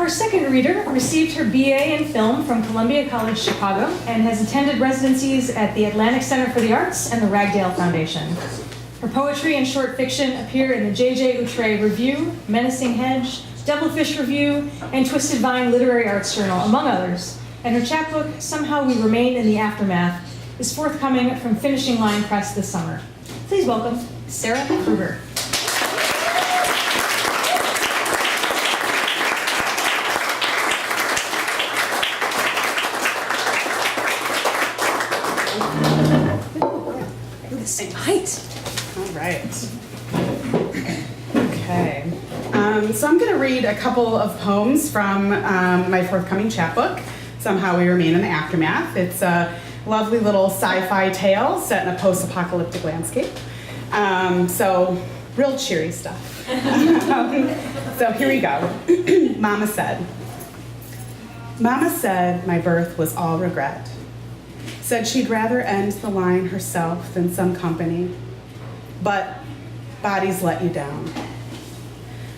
Our second reader received her BA in film from Columbia College Chicago and has attended residencies at the Atlantic Center for the Arts and the Ragdale Foundation. Her poetry and short fiction appear in the J.J. Outre Review, Menacing Hedge, Devilfish Review, and Twisted Vine Literary Arts Journal, among others. And her chapbook, Somehow We Remain in the Aftermath, is forthcoming from Finishing Line Press this summer. Please welcome Sara Krueger. Same height. All right. Okay. So I'm going to read a couple of poems from my forthcoming chapbook, Somehow We Remain in the Aftermath. It's a lovely little sci-fi tale set in a post-apocalyptic landscape. So real cheery stuff. So here we go. Mama said my birth was all regret. Said she'd rather end the line herself than some company. But bodies let you down.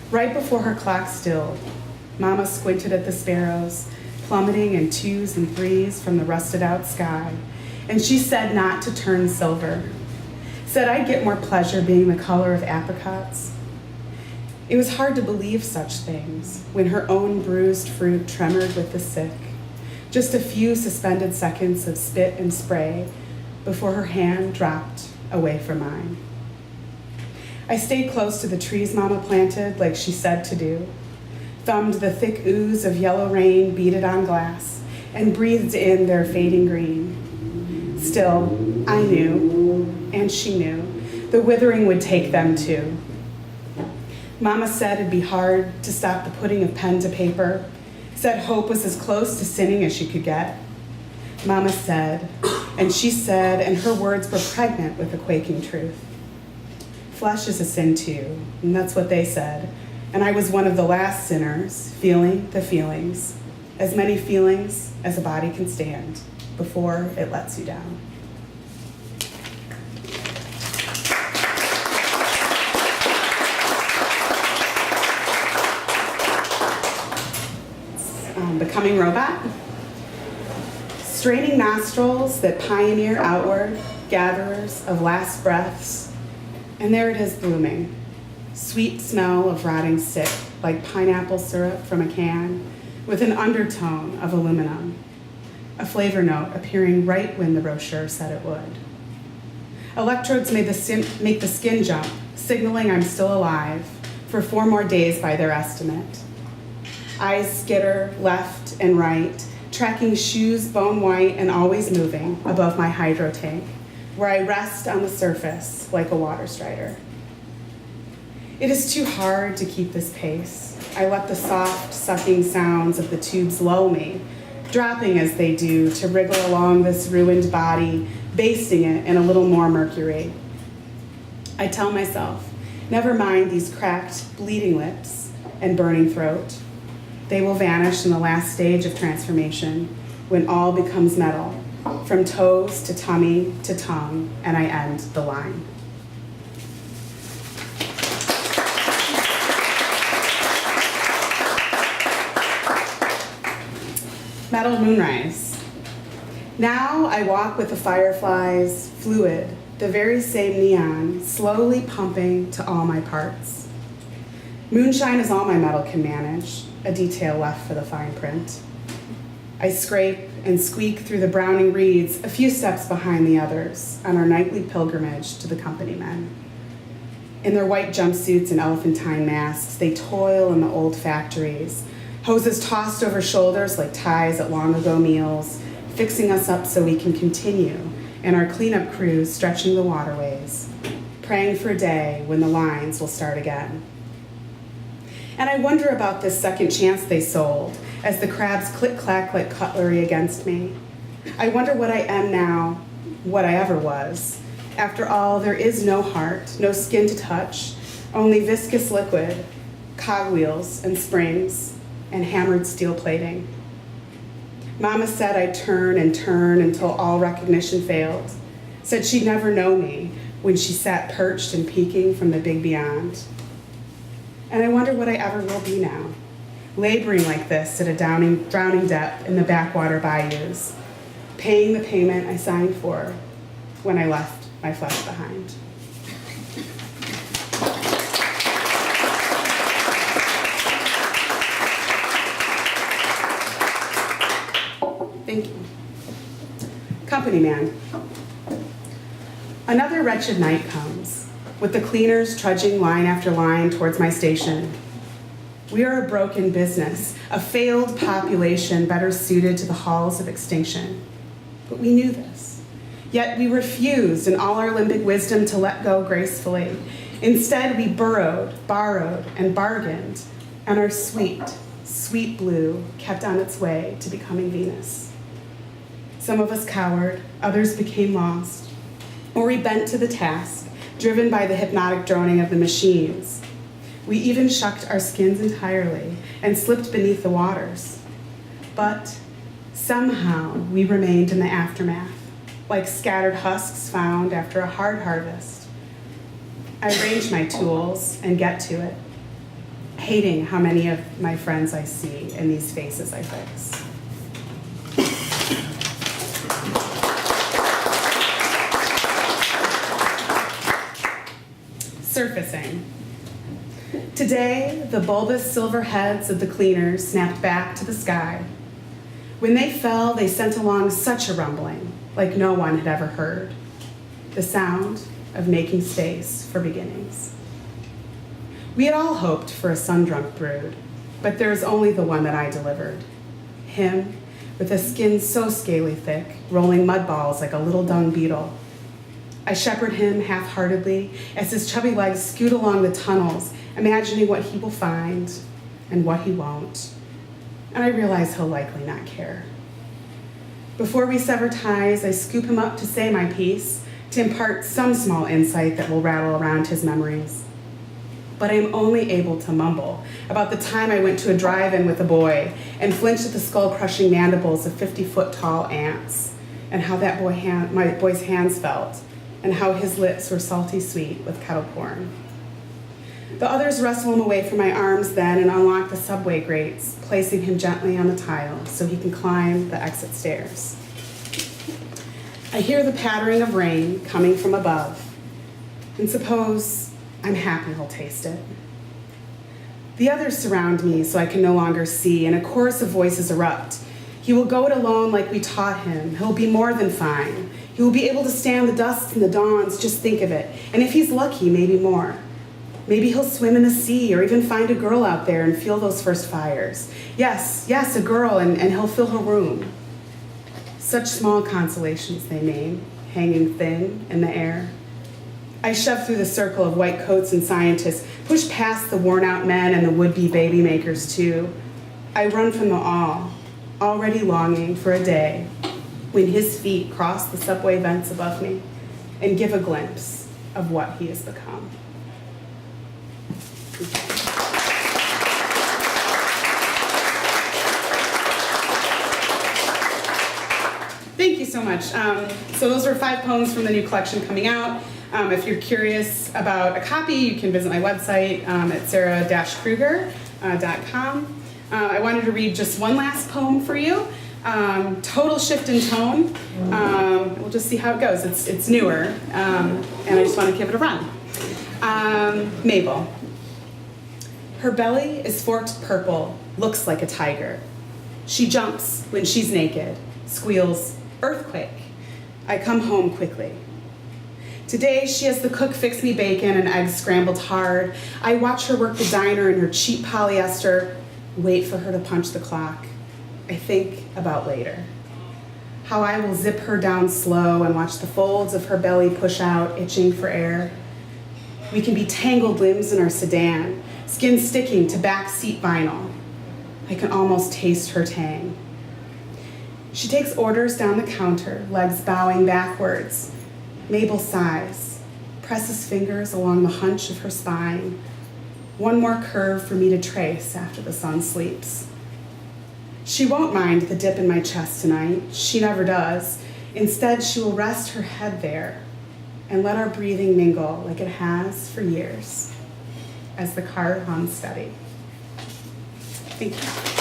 Right before her clock stilled, Mama squinted at the sparrows, plummeting in 2s and 3s from the rusted out sky, and she said not to turn silver. Said I'd get more pleasure being the color of apricots. It was hard to believe such things when her own bruised fruit tremored with the sick. Just a few suspended seconds of spit and spray before her hand dropped away from mine. I stayed close to the trees Mama planted like she said to do, thumbed the thick ooze of yellow rain beaded on glass, and breathed in their fading green. Still, I knew, and she knew, the withering would take them too. Mama said it'd be hard to stop the putting of pen to paper, said hope was as close to sinning as she could get. Mama said, and she said, and her words were pregnant with a quaking truth. Flesh is a sin too, and that's what they said. And I was one of the last sinners, feeling the feelings, as many feelings as a body can stand before it lets you down. Becoming robot. Straining nostrils that pioneer outward, gatherers of last breaths, and there it is blooming. Sweet smell of rotting sick, like pineapple syrup from a can, with an undertone of aluminum. A flavor note appearing right when the brochure said it would. Electrodes make the skin jump, signaling I'm still alive for 4 more days by their estimate. Eyes skitter left and right, tracking shoes bone white and always moving above my hydro tank, where I rest on the surface like a water strider. It is too hard to keep this pace. I let the soft, sucking sounds of the tubes lull me, dropping as they do to wriggle along this ruined body, basting it in a little more mercury. I tell myself, never mind these cracked, bleeding lips and burning throat. They will vanish in the last stage of transformation, when all becomes metal, from toes to tummy to tongue, and I end the line. Metal moonrise. Now I walk with the fireflies, fluid, the very same neon, slowly pumping to all my parts. Moonshine is all my metal can manage, a detail left for the fine print. I scrape and squeak through the browning reeds, a few steps behind the others, on our nightly pilgrimage to the company men. In their white jumpsuits and elephantine masks, they toil in the old factories, hoses tossed over shoulders like ties at long-ago meals, fixing us up so we can continue, and our cleanup crews stretching the waterways, praying for a day when the lines will start again. And I wonder about this second chance they sold, as the crabs click-clack like cutlery against me. I wonder what I am now, what I ever was. After all, there is no heart, no skin to touch, only viscous liquid, cogwheels and springs, and hammered steel plating. Mama said I'd turn and turn until all recognition failed. Said she'd never know me when she sat perched and peeking from the big beyond. And I wonder what I ever will be now. laboring like this at a drowning depth in the backwater bayous, paying the payment I signed for when I left my flesh behind. Thank you. Company man. Another wretched night comes, with the cleaners trudging line after line towards my station. We are a broken business, a failed population better suited to the halls of extinction. But we knew this. Yet we refused in all our limbic wisdom to let go gracefully. Instead, we burrowed, borrowed, and bargained, and our sweet, sweet blue kept on its way to becoming Venus. Some of us cowered, others became lost, or we bent to the task, driven by the hypnotic droning of the machines. We even shucked our skins entirely and slipped beneath the waters. But somehow we remained in the aftermath, like scattered husks found after a hard harvest. I arrange my tools and get to it, hating how many of my friends I see in these faces I fix. Surfacing. Today, the bulbous silver heads of the cleaners snapped back to the sky. When they fell, they sent along such a rumbling, like no one had ever heard. The sound of making space for beginnings. We had all hoped for a sun-drunk brood, but there is only the one that I delivered. Him, with a skin so scaly thick, rolling mud balls like a little dung beetle. I shepherd him half-heartedly as his chubby legs scoot along the tunnels, imagining what he will find and what he won't. And I realize he'll likely not care. Before we sever ties, I scoop him up to say my piece, to impart some small insight that will rattle around his memories. But I am only able to mumble about the time I went to a drive-in with a boy and flinched at the skull-crushing mandibles of 50-foot-tall ants, and how that my boy's hands felt, and how his lips were salty sweet with kettle corn. The others wrestle him away from my arms then and unlock the subway grates, placing him gently on the tile so he can climb the exit stairs. I hear the pattering of rain coming from above, and suppose I'm happy he'll taste it. The others surround me so I can no longer see, and a chorus of voices erupt. He will go it alone like we taught him. He'll be more than fine. He will be able to stand the dusts and the dawns, just think of it. And if he's lucky, maybe more. Maybe he'll swim in the sea or even find a girl out there and feel those first fires. Yes, a girl, and he'll fill her room. Such small consolations they name, hanging thin in the air. I shove through the circle of white coats and scientists, push past the worn-out men and the would-be baby makers too. I run from them all, already longing for a day when his feet cross the subway vents above me and give a glimpse of what he has become. Thank you so much. So those are 5 poems from the new collection coming out. If you're curious about a copy, you can visit my website at sara-krueger.com. I wanted to read just one last poem for you. Total shift in tone. We'll just see how it goes. It's newer, and I just want to give it a run. Mabel. Her belly is forked purple, looks like a tiger. She jumps when she's naked, squeals, earthquake. I come home quickly. Today, she has the cook fix me bacon and eggs scrambled hard. I watch her work the diner in her cheap polyester, wait for her to punch the clock. I think about later. How I will zip her down slow and watch the folds of her belly push out, itching for air. We can be tangled limbs in our sedan, skin sticking to back seat vinyl. I can almost taste her tang. She takes orders down the counter, legs bowing backwards. Mabel sighs, presses fingers along the hunch of her spine. One more curve for me to trace after the sun sleeps. She won't mind the dip in my chest tonight. She never does. Instead, she will rest her head there and let our breathing mingle like it has for years as the car hums steady. Thank you.